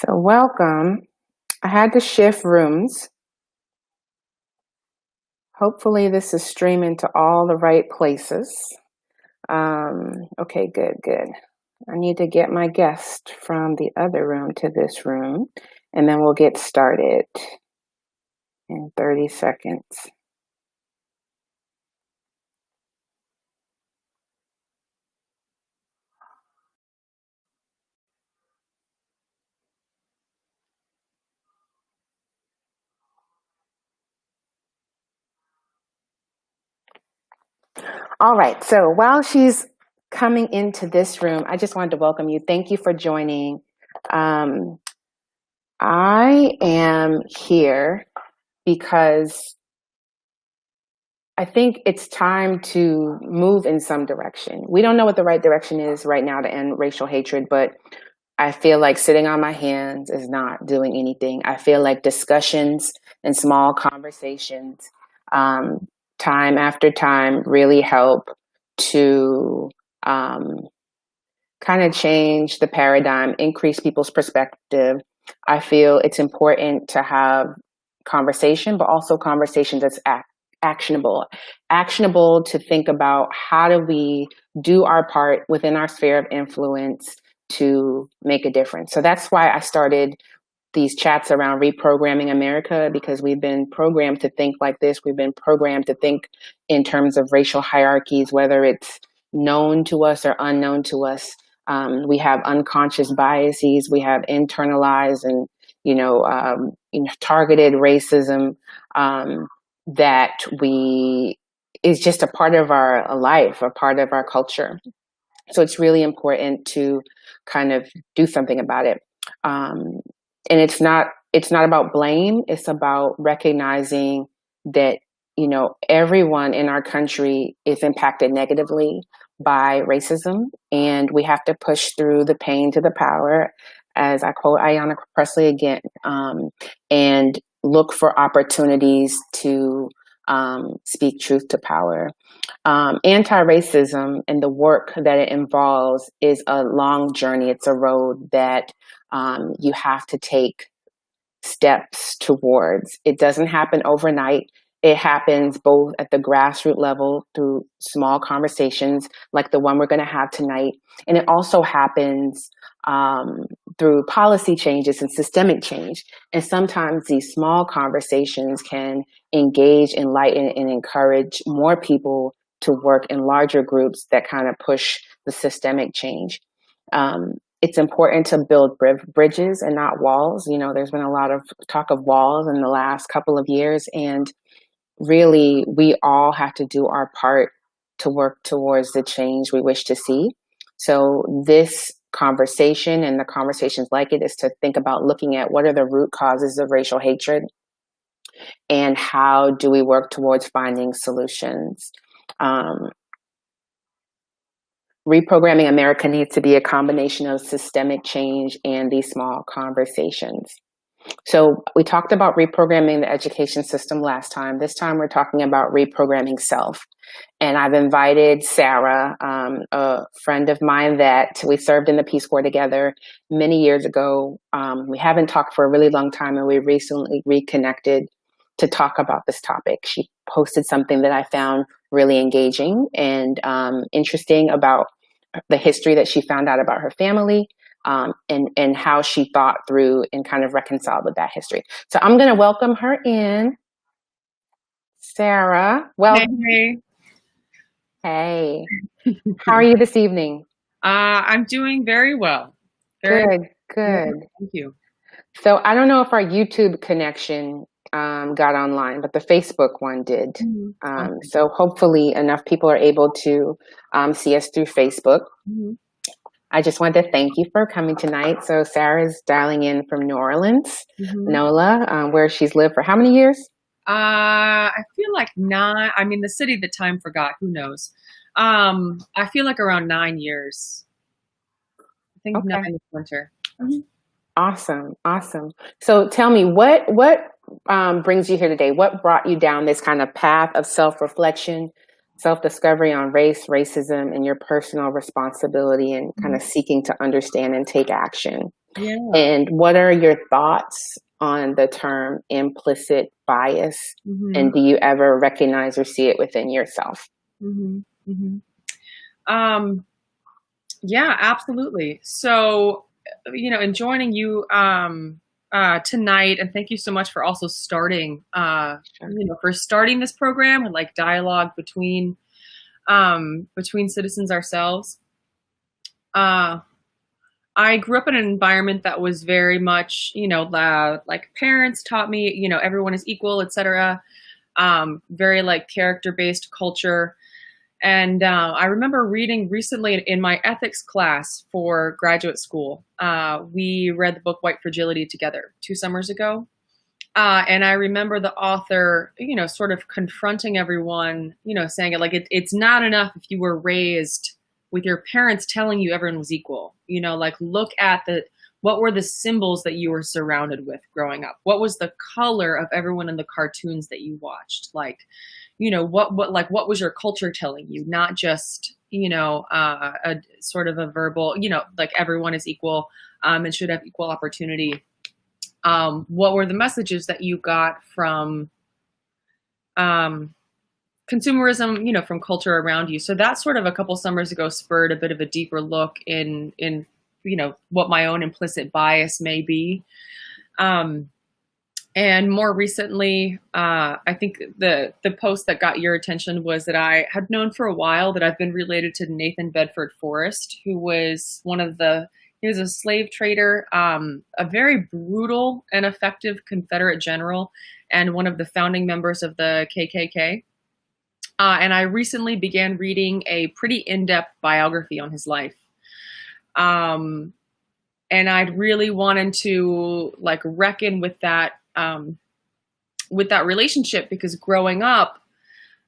So welcome. I had to shift rooms. Hopefully this is streaming to all the right places. Okay, good. I need to get my guest from the other room to this room, and then we'll get started in 30 seconds. All right, so while she's coming into this room, I just wanted to welcome you. Thank you for joining. I am here because I think it's time to move in some direction. We don't know what the right direction is right now to end racial hatred, but I feel like sitting on my hands is not doing anything. I feel like discussions and small conversations, time after time, really help to kind of change the paradigm, increase people's perspective. I feel it's important to have conversation, but also conversation that's actionable to think about how do we do our part within our sphere of influence to make a difference. So that's why I started these chats around reprogramming America, because we've been programmed to think like this. We've been programmed to think in terms of racial hierarchies, whether it's known to us or unknown to us. We have unconscious biases. We have internalized and targeted racism that is just a part of our life, a part of our culture. So it's really important to kind of do something about it. And it's not about blame. It's about recognizing that, everyone in our country is impacted negatively by racism, and we have to push through the pain to the power, as I quote Ayanna Pressley again, and look for opportunities to speak truth to power. Anti-racism and the work that it involves is a long journey. It's a road that you have to take steps towards. It doesn't happen overnight. It happens both at the grassroots level through small conversations like the one we're going to have tonight. And it also happens through policy changes and systemic change. And sometimes these small conversations can engage, enlighten, and encourage more people to work in larger groups that kind of push the systemic change. It's important to build bridges and not walls. There's been a lot of talk of walls in the last couple of years, and really we all have to do our part to work towards the change we wish to see. So this conversation and the conversations like it is to think about looking at what are the root causes of racial hatred and how do we work towards finding solutions. Reprogramming America needs to be a combination of systemic change and these small conversations. So we talked about reprogramming the education system last time. This time we're talking about reprogramming self. And I've invited Sarah, a friend of mine that we served in the Peace Corps together many years ago. We haven't talked for a really long time, and we recently reconnected to talk about this topic. She posted something that I found really engaging and interesting about the history that she found out about her family. And how she thought through and kind of reconciled with that history. So I'm going to welcome her in. Sarah, welcome. Hey. How are you this evening? I'm doing very well. Good. Thank you. So I don't know if our YouTube connection got online, but the Facebook one did. Mm-hmm. So hopefully enough people are able to see us through Facebook. Mm-hmm. I just wanted to thank you for coming tonight. So Sarah's dialing in from New Orleans, NOLA, where she's lived for how many years? I feel like 9. I mean, the city, the time forgot. Who knows? I feel like around 9 years. I think 9 this winter. Mm-hmm. Awesome. So tell me, what brings you here today? What brought you down this kind of path of self-reflection, self-discovery on racism, and your personal responsibility and kind of seeking to understand and take action? Yeah. And what are your thoughts on the term implicit bias? Hmm. And do you ever recognize or see it within yourself? Hmm. Hmm. Um, yeah, absolutely. So, in joining you tonight, and thank you so much for also starting, Sure. for starting this program and like dialogue between citizens ourselves. Uh, I grew up in an environment that was very much, like parents taught me, everyone is equal, etc. Very like character based culture. And I remember reading recently in my ethics class for graduate school. We read the book White Fragility together 2 summers ago. And I remember the author, sort of confronting everyone, saying it like it's not enough if you were raised with your parents telling you everyone was equal. Like look at what were the symbols that you were surrounded with growing up? What was the color of everyone in the cartoons that you watched? Like, what was your culture telling you? Not just, a sort of a verbal, like everyone is equal and should have equal opportunity. What were the messages that you got from consumerism, from culture around you? So that sort of a couple summers ago spurred a bit of a deeper look in what my own implicit bias may be. And more recently, I think the post that got your attention was that I had known for a while that I've been related to Nathan Bedford Forrest, who was he was a slave trader, a very brutal and effective Confederate general, and one of the founding members of the KKK. And I recently began reading a pretty in-depth biography on his life. And I'd really wanted to like reckon with that relationship, because growing up,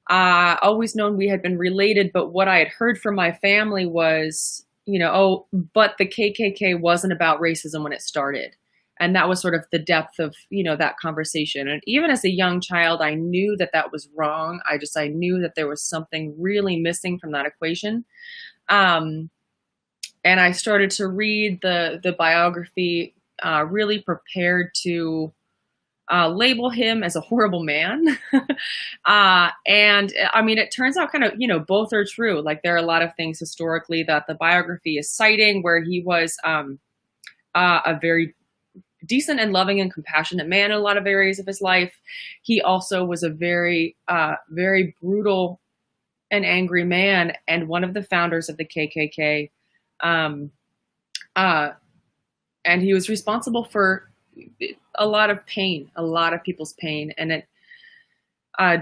always known we had been related, but what I had heard from my family was, oh, but the KKK wasn't about racism when it started. And that was sort of the depth of, that conversation. And even as a young child, I knew that was wrong. I knew that there was something really missing from that equation. And I started to read the biography, really prepared to label him as a horrible man. And I mean, it turns out kind of, both are true. Like there are a lot of things historically that the biography is citing where he was a very decent and loving and compassionate man in a lot of areas of his life. He also was a very, very brutal and angry man, and one of the founders of the KKK. And he was responsible for a lot of pain, a lot of people's pain. And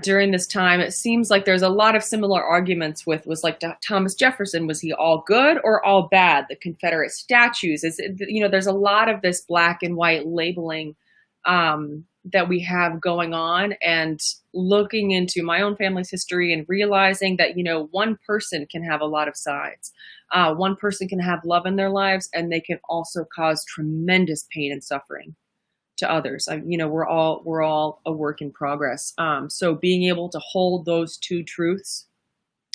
during this time, it seems like there's a lot of similar arguments was like Thomas Jefferson. Was he all good or all bad? The Confederate statues, there's a lot of this black and white labeling that we have going on, and looking into my own family's history and realizing that, one person can have a lot of sides. One person can have love in their lives, and they can also cause tremendous pain and suffering to others. We're all a work in progress. So being able to hold those two truths,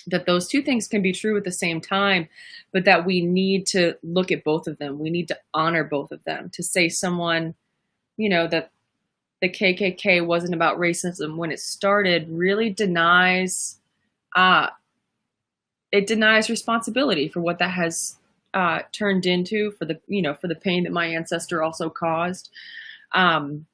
that those two things can be true at the same time, but that we need to look at both of them. We need to honor both of them. To say someone, that the KKK wasn't about racism when it started really denies responsibility for what that has turned into, for the pain that my ancestor also caused. And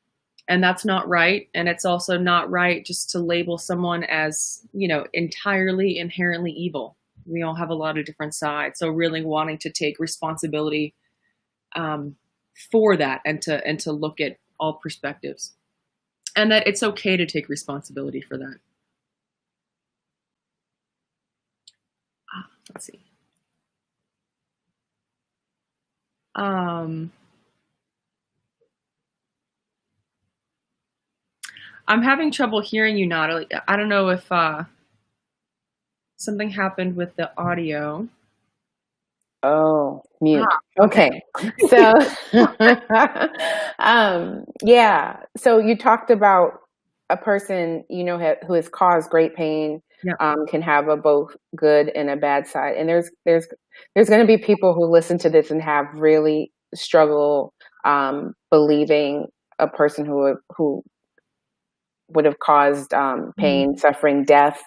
that's not right. And it's also not right just to label someone as, entirely inherently evil. We all have a lot of different sides. So really wanting to take responsibility for that, and to look at all perspectives, and that it's okay to take responsibility for that. Let's see. I'm having trouble hearing you, Natalie. I don't know if something happened with the audio. Oh, mute. Okay. So, yeah. So you talked about a person, who has caused great pain, Yeah. Can have a both good and a bad side. And there's going to be people who listen to this and have really struggle believing a person who would have caused Mhm. pain, suffering, death,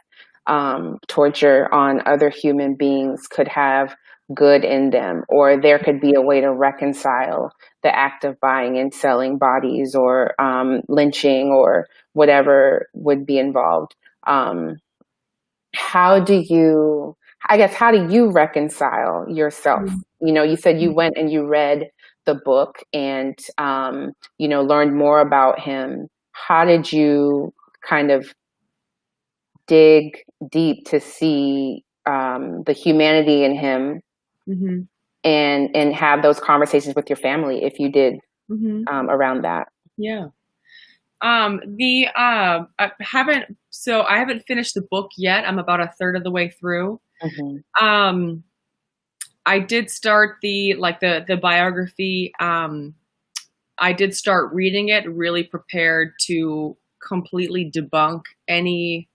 torture on other human beings could have good in them, or there could be a way to reconcile the act of buying and selling bodies, or lynching, or whatever would be involved. Um, how do you, I guess, how do you reconcile yourself? Mhm. You know, you said you went and you read the book and, learned more about him. How did you kind of dig deep to see the humanity in him, Mhm. and have those conversations with your family, if you did, Mhm. around that? Yeah. I haven't finished the book yet. I'm about a third of the way through. Hmm. Um, I did start the biography. I did start reading it, really prepared to completely debunk any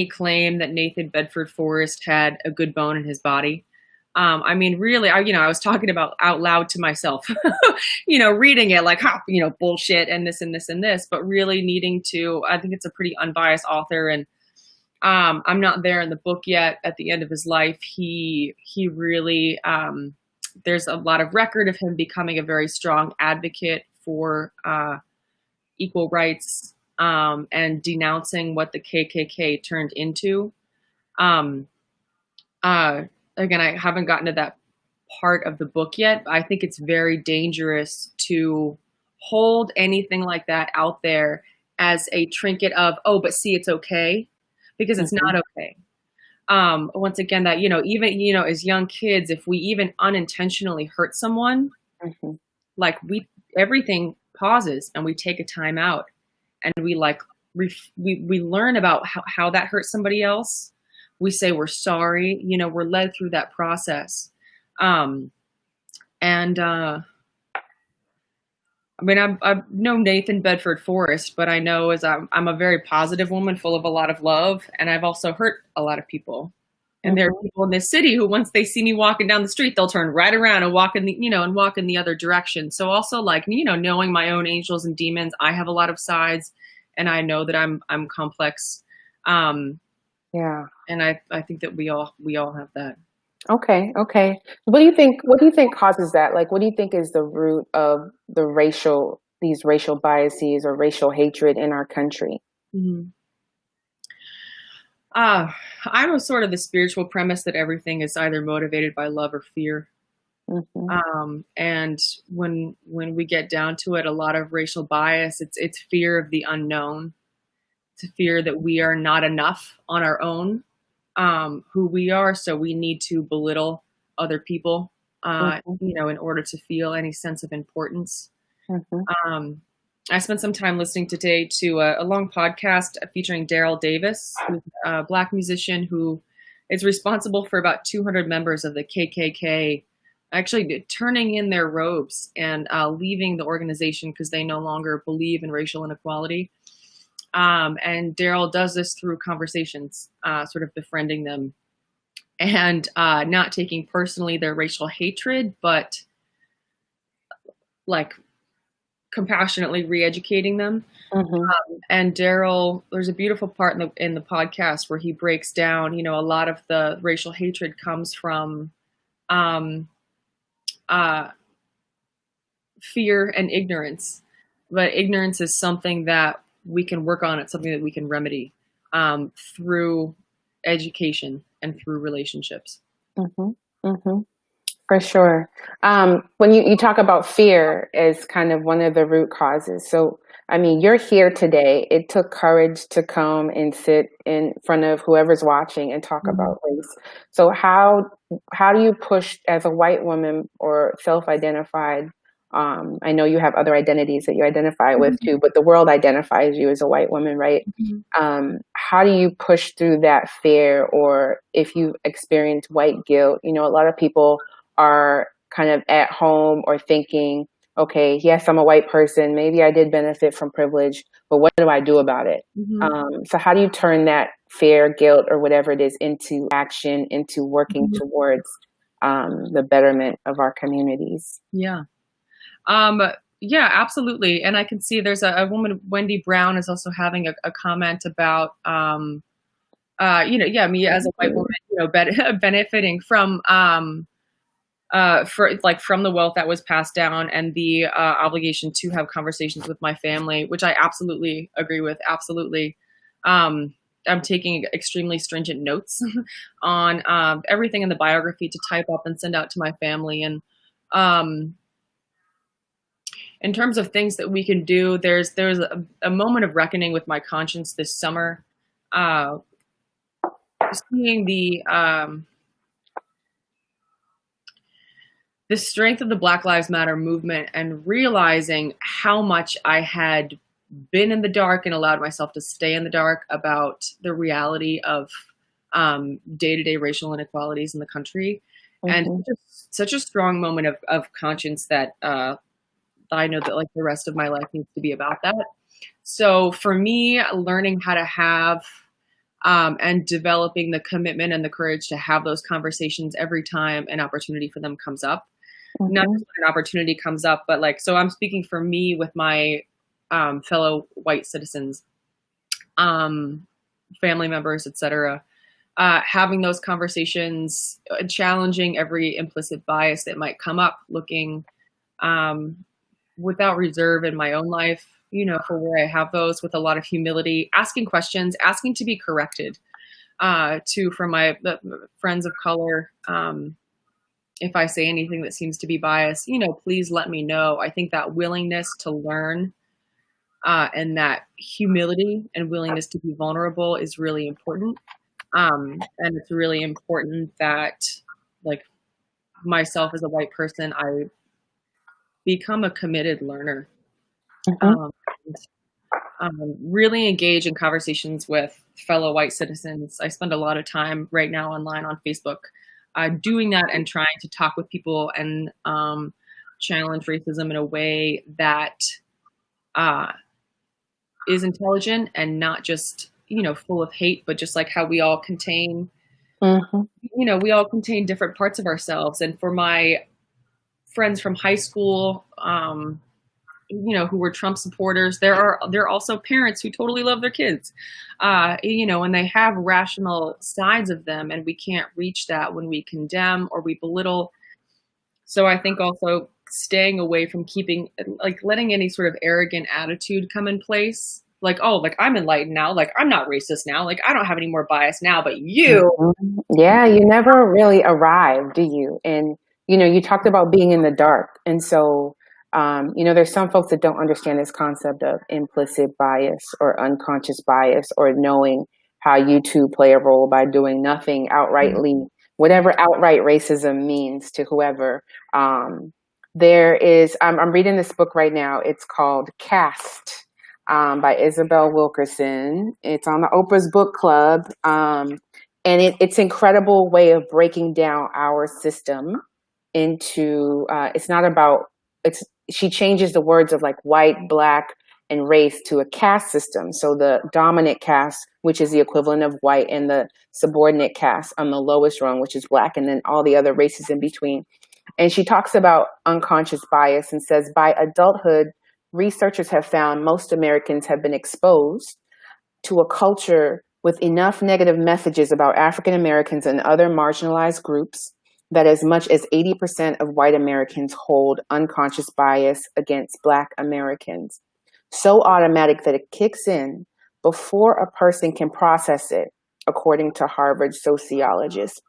claim that Nathan Bedford Forrest had a good bone in his body. I mean, really, I was talking about out loud to myself, reading it like, bullshit and this and this and this, but really needing to, I think it's a pretty unbiased author. And I'm not there in the book yet. At the end of his life, he really, there's a lot of record of him becoming a very strong advocate for equal rights, and denouncing what the KKK turned into. Um, Again, I haven't gotten to that part of the book yet. I think it's very dangerous to hold anything like that out there as a trinket of, oh, but see, it's okay, because it's Hmm. not okay. Once again, that, even, as young kids, if we even unintentionally hurt someone, Hmm. like everything pauses and we take a time out and we we learn about how that hurt somebody else. We say we're sorry, we're led through that process. Um, and I mean, I've known Nathan Bedford Forrest, but I know as I'm a very positive woman full of a lot of love, and I've also hurt a lot of people. And there are Hmm. people in this city who, once they see me walking down the street, they'll turn right around and walk in the other direction. So also, like, knowing my own angels and demons, I have a lot of sides, and I know that I'm complex. Um, Yeah. and I think that we all have that. Okay. Okay. What do you think causes that? Like, what do you think is the root of these racial biases or racial hatred in our country? Mhm. Uh, I'm a sort of the spiritual premise that everything is either motivated by love or fear. Hmm. And when we get down to it, a lot of racial bias, it's fear of the unknown. It's a fear that we are not enough on our own, who we are, so we need to belittle other people, Hmm. in order to feel any sense of importance. Hmm. Um, I spent some time listening today to a long podcast featuring Daryl Davis, who's a Black musician who is responsible for about 200 members of the KKK actually turning in their robes and leaving the organization because they no longer believe in racial inequality. And Daryl does this through conversations, sort of befriending them and not taking personally their racial hatred, but like compassionately re-educating them. Hmm. And Daryl, there's a beautiful part in the podcast where he breaks down, a lot of the racial hatred comes from um, uh, fear and ignorance. But ignorance is something that we can work on. It's something that we can remedy through education and through relationships. Hmm. Hmm. For sure. When you talk about fear as kind of one of the root causes. So, I mean, you're here today. It took courage to come and sit in front of whoever's watching and talk Mhm. about race. So how do you push as a white woman or self-identified? I know you have other identities that you identify with Mhm. too, but the world identifies you as a white woman, right? Mhm. How do you push through that fear, or if you experience white guilt? You know, a lot of people are kind of at home or thinking, okay, yes, I'm a white person. Maybe I did benefit from privilege, but what do I do about it? Mhm. So how do you turn that fear, guilt, or whatever it is into action, into working Mhm. towards the betterment of our communities. Yeah. Yeah, absolutely. And I can see there's a woman, Wendy Brown, is also having a comment about, me as a white woman, benefiting from, from the wealth that was passed down, and the obligation to have conversations with my family, which I absolutely agree with. Absolutely. I'm taking extremely stringent notes on everything in the biography to type up and send out to my family. And in terms of things that we can do, there's a moment of reckoning with my conscience this summer, seeing the strength of the Black Lives Matter movement and realizing how much I had been in the dark and allowed myself to stay in the dark about the reality of day-to-day racial inequalities in the country. Mm-hmm. And such a strong moment of conscience that I know that like the rest of my life needs to be about that. So for me, learning how to have and developing the commitment and the courage to have those conversations every time an opportunity for them comes up. Mm-hmm. Not just when an opportunity comes up, but like, so I'm speaking for me with my fellow white citizens, family members, etc. Having those conversations, challenging every implicit bias that might come up, looking without reserve in my own life, for where I have those, with a lot of humility, asking questions, asking to be corrected, from my friends of color. If I say anything that seems to be biased, please let me know. I think that willingness to learn and that humility and willingness to be vulnerable is really important. And it's really important that, like, myself as a white person, I become a committed learner. Mm-hmm. Really engage in conversations with fellow white citizens. I spend a lot of time right now online on Facebook doing that and trying to talk with people and challenge racism in a way that is intelligent and not just, full of hate, but just like how we all contain, mm-hmm. We all contain different parts of ourselves. And for my friends from high school, who were Trump supporters, there are also parents who totally love their kids, and they have rational sides of them, and we can't reach that when we condemn or we belittle. So I think also staying away from letting any sort of arrogant attitude come in place. Like, oh, like I'm enlightened now. Like I'm not racist now. Like I don't have any more bias now, but you. Mm-hmm. Yeah, you never really arrive, do you? And, you talked about being in the dark. And so, there's some folks that don't understand this concept of implicit bias or unconscious bias, or knowing how you too play a role by doing nothing outrightly, whatever outright racism means to whoever. I'm reading this book right now. It's called Caste by Isabel Wilkerson. It's on the Oprah's Book Club. And it's an incredible way of breaking down our system into, she changes the words of like white, black, and race to a caste system. So the dominant caste, which is the equivalent of white, and the subordinate caste on the lowest rung, which is black, and then all the other races in between. And she talks about unconscious bias and says, by adulthood, researchers have found most Americans have been exposed to a culture with enough negative messages about African Americans and other marginalized groups that as much as 80% of white Americans hold unconscious bias against Black Americans. So automatic that it kicks in before a person can process it, according to Harvard sociologists.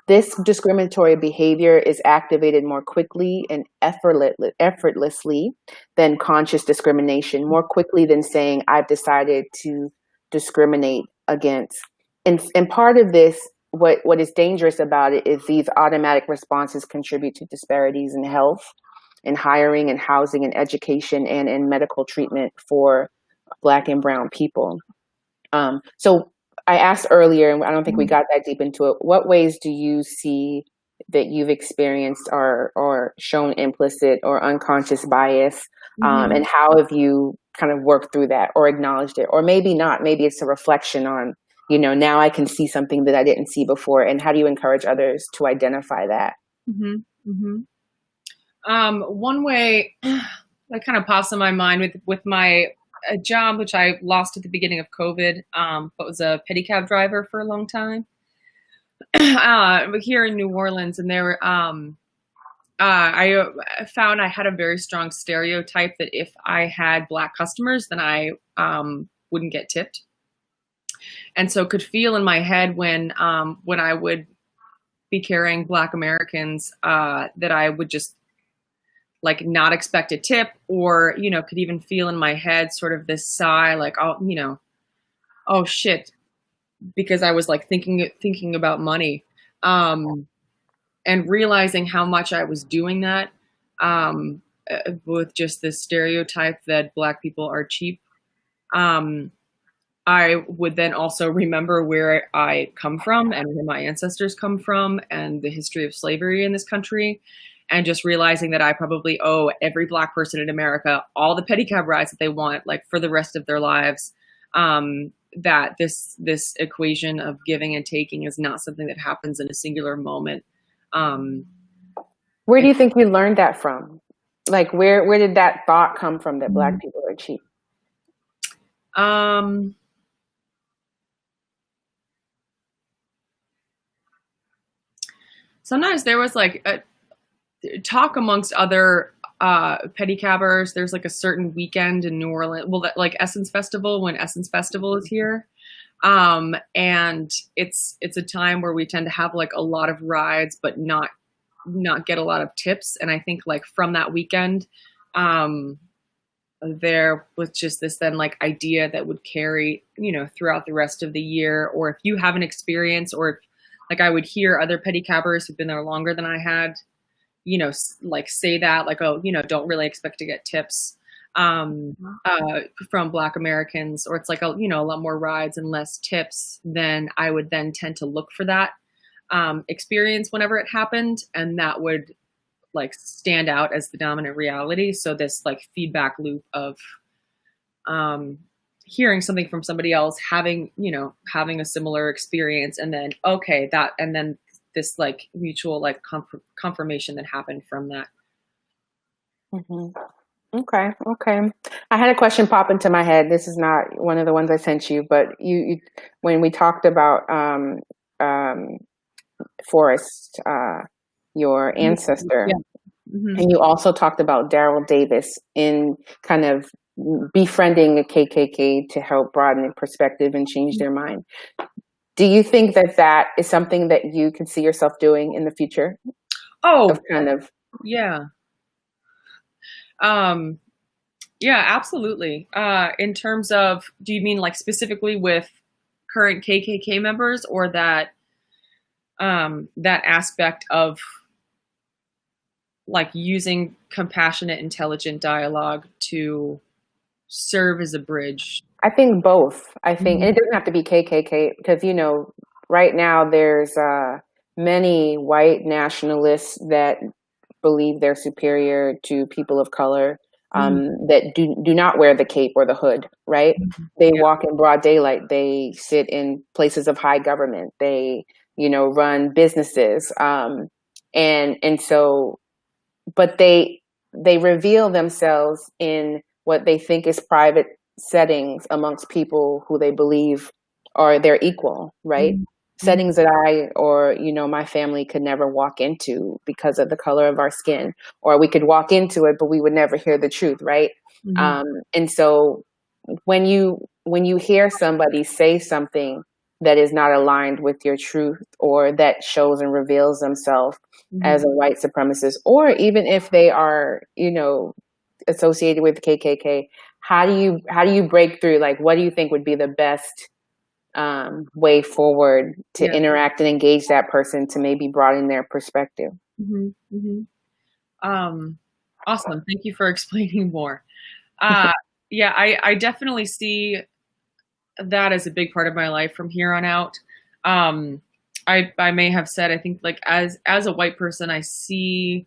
This discriminatory behavior is activated more quickly and effortlessly than conscious discrimination, more quickly than saying, I've decided to discriminate against. And part of this, what is dangerous about it is these automatic responses contribute to disparities in health, in hiring and housing and education, and in medical treatment for Black and brown people. So I asked earlier, and I don't think we got that deep into it, what ways do you see that you've experienced or shown implicit or unconscious bias? And how have you kind of worked through that or acknowledged it? Or maybe not, maybe it's a reflection on, now I can see something that I didn't see before. And how do you encourage others to identify that? Mm-hmm. Mm-hmm. One way that kind of pops in my mind with my job, which I lost at the beginning of COVID, but was a pedicab driver for a long time here in New Orleans, and there I found I had a very strong stereotype that if I had Black customers, then I wouldn't get tipped, and so could feel in my head when I would be carrying Black Americans that I would just like not expect a tip, or could even feel in my head sort of this sigh, like, oh, oh shit, because I was like thinking about money, and realizing how much I was doing that, with just this stereotype that Black people are cheap. I would then also remember where I come from and where my ancestors come from and the history of slavery in this country. And just realizing that I probably owe every Black person in America all the pedicab rides that they want, like for the rest of their lives. That this equation of giving and taking is not something that happens in a singular moment. Where do you think you learned that from? Like, where did that thought come from that Black people are cheap? Sometimes there was like a talk amongst other pedicabbers. There's like a certain weekend in New Orleans, well, that, like Essence Festival, when Essence Festival is here. And it's a time where we tend to have like a lot of rides, but not get a lot of tips. And I think like from that weekend, there was just this then like idea that would carry, throughout the rest of the year. Or if you have an experience, or if like I would hear other pedicabbers who've been there longer than I had, like say that, like, oh, don't really expect to get tips from Black Americans, or it's like a lot more rides and less tips, then I would then tend to look for that experience whenever it happened, and that would like stand out as the dominant reality. So this like feedback loop of hearing something from somebody else, having a similar experience, and then and then this like mutual like confirmation that happened from that. Mm-hmm. Okay. I had a question pop into my head. This is not one of the ones I sent you, but you when we talked about Forrest, your ancestor, yeah. Mm-hmm. And you also talked about Daryl Davis in kind of befriending the KKK to help broaden their perspective and change their mind. Do you think that is something that you could see yourself doing in the future? Oh, kind of. Yeah. Yeah, absolutely. In terms of, do you mean like specifically with current KKK members, or that aspect of like using compassionate, intelligent dialogue to serve as a bridge? I think both. I think, and it doesn't have to be KKK, because, right now there's many white nationalists that believe they're superior to people of color, that do not wear the cape or the hood, right? They walk in broad daylight. They sit in places of high government. They, run businesses. And so, but they reveal themselves in what they think is private settings amongst people who they believe are their equal, right? Settings that I or, my family could never walk into because of the color of our skin, or we could walk into it, but we would never hear the truth, right? And so when you hear somebody say something that is not aligned with your truth, or that shows and reveals themselves as a white supremacist, or even if they are, associated with the KKK, how do you break through? Like, what do you think would be the best way forward to interact and engage that person to maybe broaden their perspective? Awesome. Thank you for explaining more. Yeah, I definitely see that as a big part of my life from here on out. I may have said, I think like as a white person, I see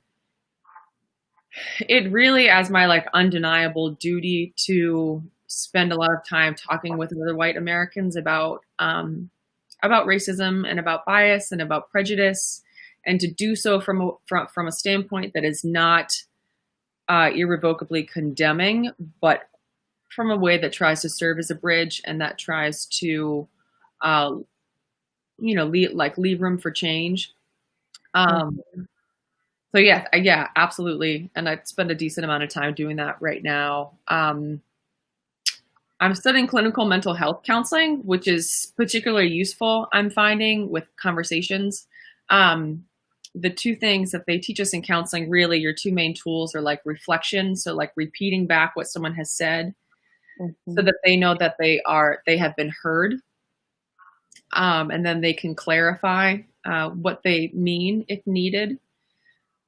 it really as my like undeniable duty to spend a lot of time talking with other white Americans about racism and about bias and about prejudice, and to do so from a standpoint that is not irrevocably condemning, but from a way that tries to serve as a bridge and that tries to, leave room for change. So yeah, absolutely. And I spend a decent amount of time doing that right now. I'm studying clinical mental health counseling, which is particularly useful, I'm finding, with conversations. The two things that they teach us in counseling, really, your two main tools are like reflection. So like repeating back what someone has said so that they know that they have been heard. And then they can clarify what they mean if needed.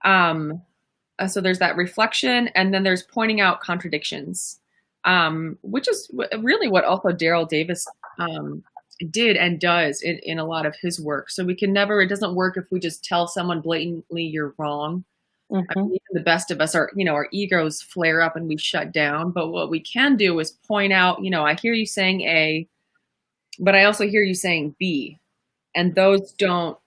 So there's that reflection, and then there's pointing out contradictions, which is really what also Daryl Davis did and does in a lot of his work. So we can never, it doesn't work if we just tell someone blatantly you're wrong. I mean, even the best of us are, our egos flare up and we shut down. But what we can do is point out, I hear you saying A, but I also hear you saying B, and those don't,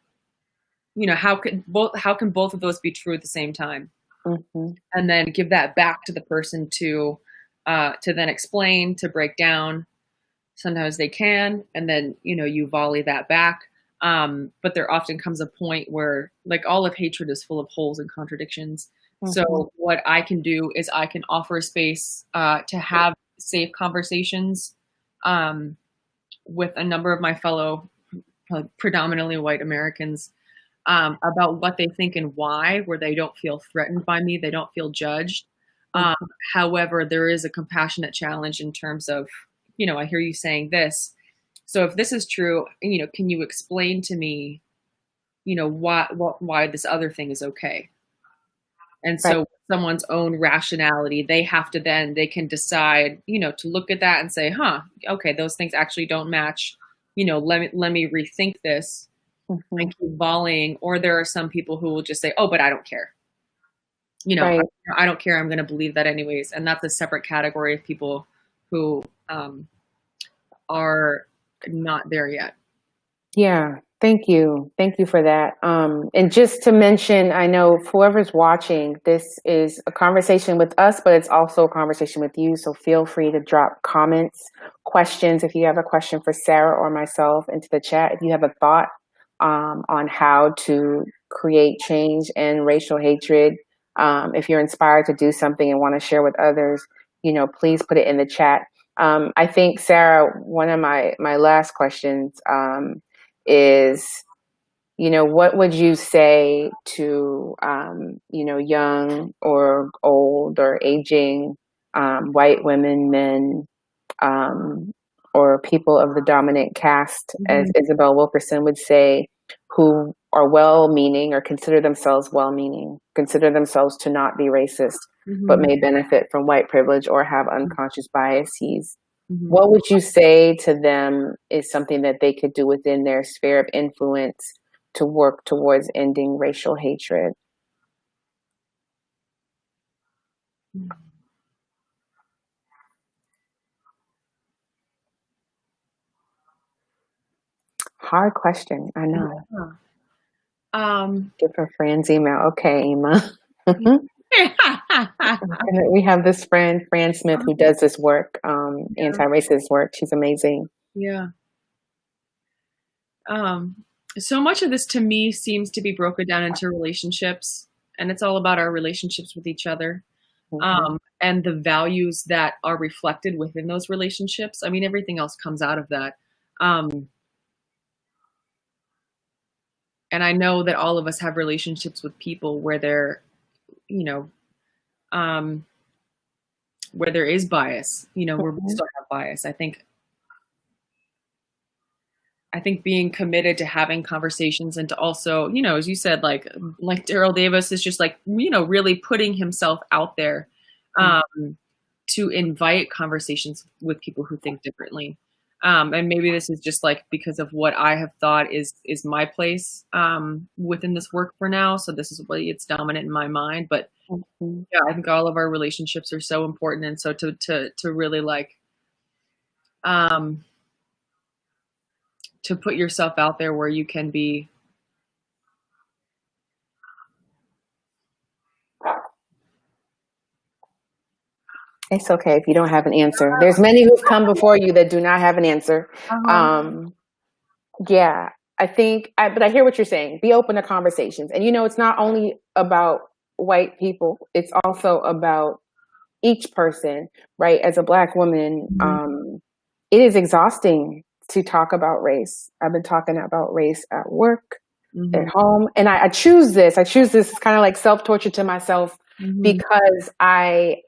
how can both of those be true at the same time? And then give that back to the person to then explain, to break down. Sometimes they can, and then, you volley that back. But there often comes a point where, like, all of hatred is full of holes and contradictions. So what I can do is I can offer a space to have safe conversations with a number of my fellow, predominantly white Americans, about what they think and why, where they don't feel threatened by me, they don't feel judged. However, there is a compassionate challenge in terms of, I hear you saying this. So if this is true, can you explain to me, why this other thing is okay? And so someone's own rationality, they can decide, to look at that and say, okay, those things actually don't match. Let me rethink this and keep volleying. Or there are some people who will just say, oh, but I don't care. I don't care. I'm going to believe that anyways. And that's a separate category of people who are not there yet. Yeah. Thank you. Thank you for that. And just to mention, I know whoever's watching, this is a conversation with us, but it's also a conversation with you. So feel free to drop comments, questions. If you have a question for Sarah or myself into the chat, if you have a thought on how to create change and racial hatred, if you're inspired to do something and want to share with others, please put it in the chat. I think, Sarah, one of my last questions is, what would you say to, young or old or aging white women, men, or people of the dominant caste, as Isabel Wilkerson would say, who are well-meaning or consider themselves well-meaning, consider themselves to not be racist, but may benefit from white privilege or have unconscious biases? What would you say to them is something that they could do within their sphere of influence to work towards ending racial hatred? Hard question, I know. Give her Fran's email. Okay, Ema. We have this friend, Fran Smith, who does this work, anti-racist work. She's amazing. Yeah. So much of this to me seems to be broken down into relationships, and it's all about our relationships with each other, and the values that are reflected within those relationships. I mean, everything else comes out of that. And I know that all of us have relationships with people where they're, where there is bias, where we still have bias. I think being committed to having conversations and to also, as you said, like Daryl Davis is just like, really putting himself out there to invite conversations with people who think differently. And maybe this is just like because of what I have thought is my place within this work for now. So this is what it's dominant in my mind. But yeah, I think all of our relationships are so important. And so to really like to put yourself out there where you can be It's okay if you don't have an answer. There's many who've come before you that do not have an answer. Uh-huh. Um, yeah, but I hear what you're saying. Be open to conversations. And, it's not only about white people, it's also about each person, right? As a Black woman, Mhm. it is exhausting to talk about race. I've been talking about race at work, at Mhm. home, and I choose this. I choose this kind of like self-torture to myself Mhm. because I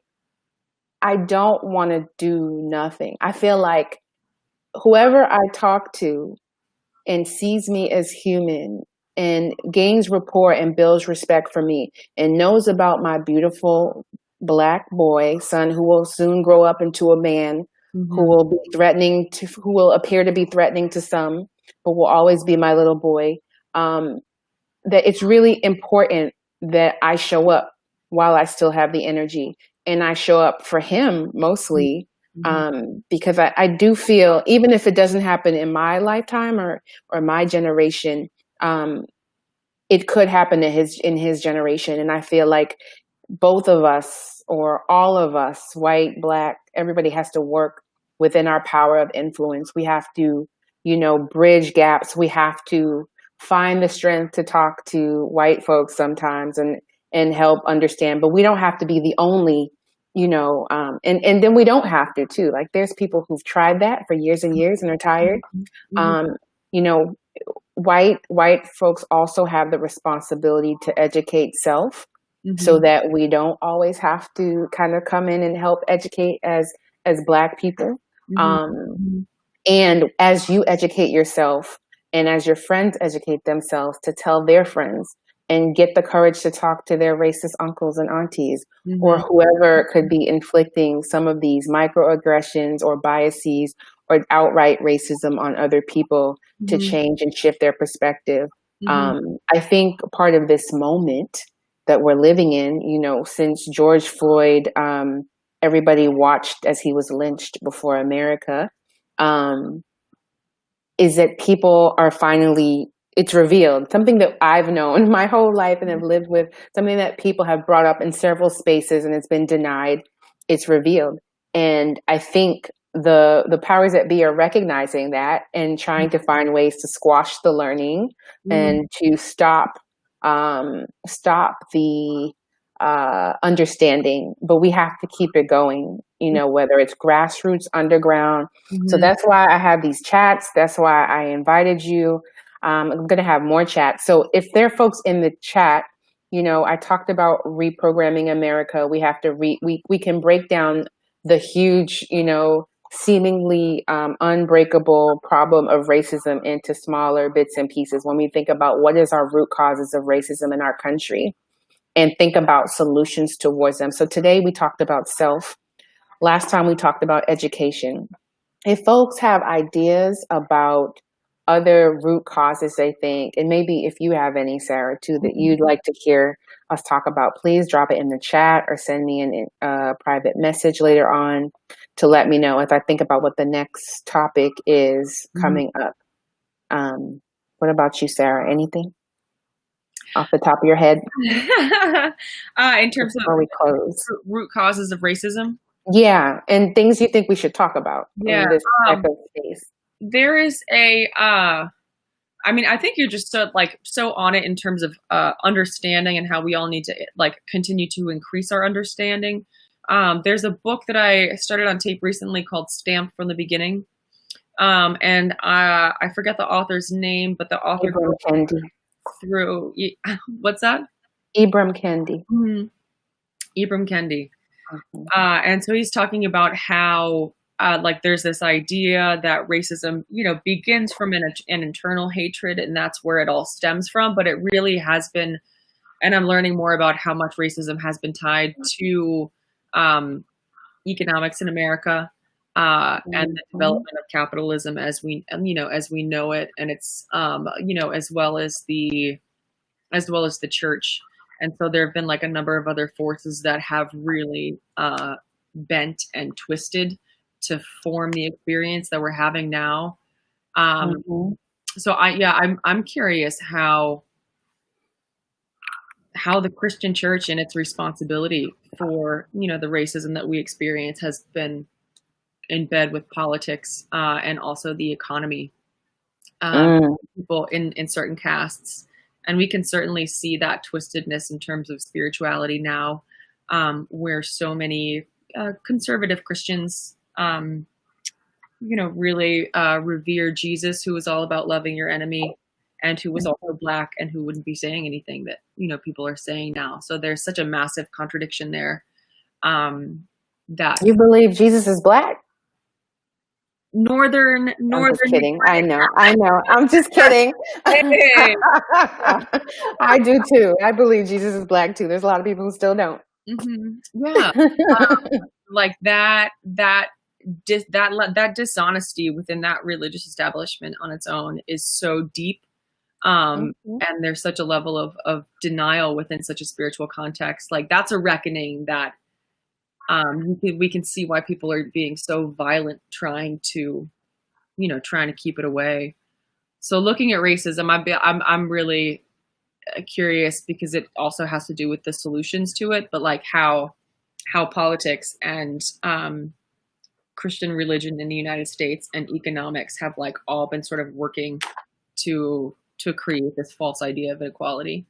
don't want to do nothing. I feel like whoever I talk to and sees me as human and gains rapport and builds respect for me and knows about my beautiful Black boy son who will soon grow up into a man Mhm. who will appear to be threatening to some, but will always be my little boy. Um, that it's really important that I show up while I still have the energy, and I show up for him mostly, Mhm. because I do feel, even if it doesn't happen in my lifetime or my generation, um, it could happen in his generation. And I feel like both of us, or all of us, white, Black, everybody has to work within our power of influence. We have to, bridge gaps. We have to find the strength to talk to white folks sometimes and help understand. But we don't have to be the only, and then we don't have to too. Like there's people who've tried that for years and years and are tired. Mhm. Um, you know, white folks also have the responsibility to educate self so Mhm. that we don't always have to kind of come in and help educate as Black people. Mhm. Um, Mhm. and as you educate yourself and as your friends educate themselves, to tell their friends and get the courage to talk to their racist uncles and aunties or Mhm. whoever could be inflicting some of these microaggressions or biases or outright racism on other people, to Mhm. change and shift their perspective. Mhm. I think part of this moment that we're living in, since George Floyd, everybody watched as he was lynched before America, um, is that people are finally, it's revealed something that I've known my whole life and have lived with, something that people have brought up in several spaces and it's been denied. It's revealed. And I think the powers that be are recognizing that and trying to find ways to squash the learning Mhm. and to stop the understanding. But we have to keep it going, whether it's grassroots, underground. So Mhm. that's why I have these chats. That's why I invited you. I'm going to have more chats. So if there are folks in the chat, I talked about reprogramming America. We have to we can break down the huge, seemingly unbreakable problem of racism into smaller bits and pieces when we think about what is our root causes of racism in our country and think about solutions towards them. So today we talked about self. Last time we talked about education. If folks have ideas about other root causes they think, and maybe if you have any, Sarah, too, that you'd like to hear us talk about, please drop it in the chat or send me a private message later on to let me know as I think about what the next topic is Mhm. coming up. What about you, Sarah? Anything off the top of your head In terms of before we close? root causes of racism, Yeah, and things you think we should talk about yeah, in this type um, of space. there is I mean, I think you're just so on it in terms of understanding and how we all need to continue to increase our understanding. There's a book that I started on tape recently called "Stamped from the Beginning," and I forget the author's name, but the author Ibram goes Kendi. through what's that? Ibram Kendi. Mhm. Ibram Kendi. Mhm. And so he's talking about how there's this idea that racism, begins from an internal hatred, and that's where it all stems from. But it really has been, and I'm learning more about how much racism has been tied to um, economics in America and the Mhm. development of capitalism as we know it, and it's as well as the church. And so there have been a number of other forces that have really bent and twisted to form the experience that we're having now. Um, Mhm. so I'm curious how the Christian church and its responsibility for, the racism that we experience has been in bed with politics, and also the economy, people in certain castes. And we can certainly see that twistedness in terms of spirituality now, where so many conservative Christians, really revere Jesus, who was all about loving your enemy, and who was also Black and who wouldn't be saying anything that, people are saying now. So there's such a massive contradiction there. That you believe Jesus is Black? Northern. I'm just kidding. I know. I'm just kidding. Hey. I do too. I believe Jesus is Black too. There's a lot of people who still don't. Mm-hmm. Yeah. Like that dishonesty within that religious establishment on its own is so deep. And there's such a level of denial within such a spiritual context. Like that's a reckoning that we can see why people are being so violent, trying to keep it away. So looking at racism, I'm really curious, because it also has to do with the solutions to it, but like how politics and Christian religion in the United States and economics have like all been sort of working to create this false idea of equality.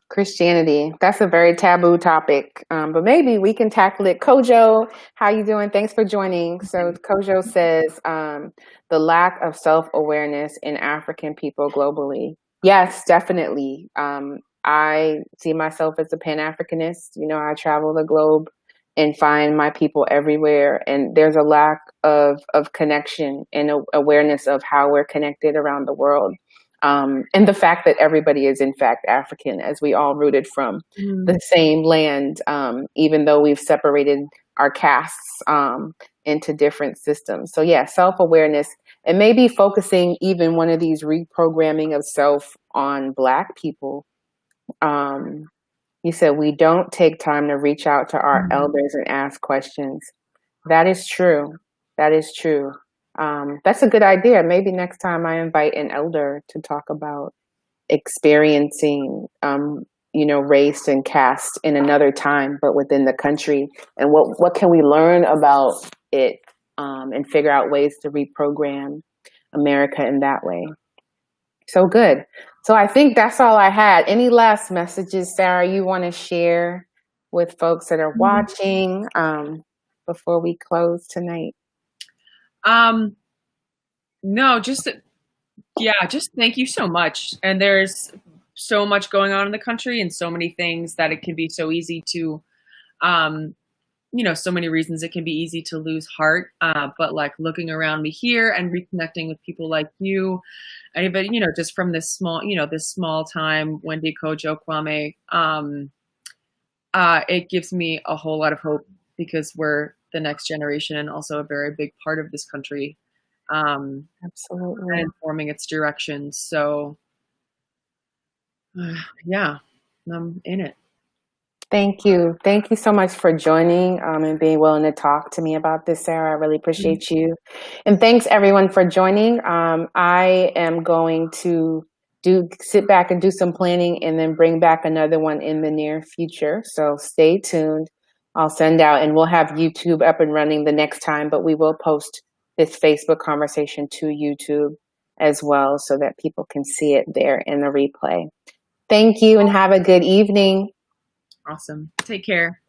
Christianity. That's a very taboo topic, but maybe we can tackle it. Kojo, how you doing? Thanks for joining. So Kojo says the lack of self-awareness in African people globally. Yes, definitely. I see myself as a Pan-Africanist. I travel the globe and find my people everywhere. And there's a lack of connection and awareness of how we're connected around the world. And the fact that everybody is in fact African, as we all rooted from the same land, even though we've separated our castes into different systems. So yeah, self-awareness, and maybe focusing even one of these reprogramming of self on Black people. You said we don't take time to reach out to our elders and ask questions. That is true. That is true. That's a good idea. Maybe next time I invite an elder to talk about experiencing, race and caste in another time, but within the country, and what can we learn about it, and figure out ways to reprogram America in that way. So good. So I think that's all I had. Any last messages, Sarah, you want to share with folks that are watching before we close tonight? No, just thank you so much. And there's so much going on in the country and so many things that it can be so easy to, so many reasons it can be easy to lose heart. But like looking around me here and reconnecting with people like you, anybody, just from this small time, Wendy, Kojo, Kwame, it gives me a whole lot of hope, because we're the next generation and also a very big part of this country. Absolutely. And forming its direction. So yeah, I'm in it. Thank you. Thank you so much for joining and being willing to talk to me about this, Sarah. I really appreciate you. And thanks everyone for joining. I am going to sit back and do some planning and then bring back another one in the near future. So stay tuned. I'll send out, and we'll have YouTube up and running the next time, but we will post this Facebook conversation to YouTube as well, so that people can see it there in the replay. Thank you and have a good evening. Awesome. Take care.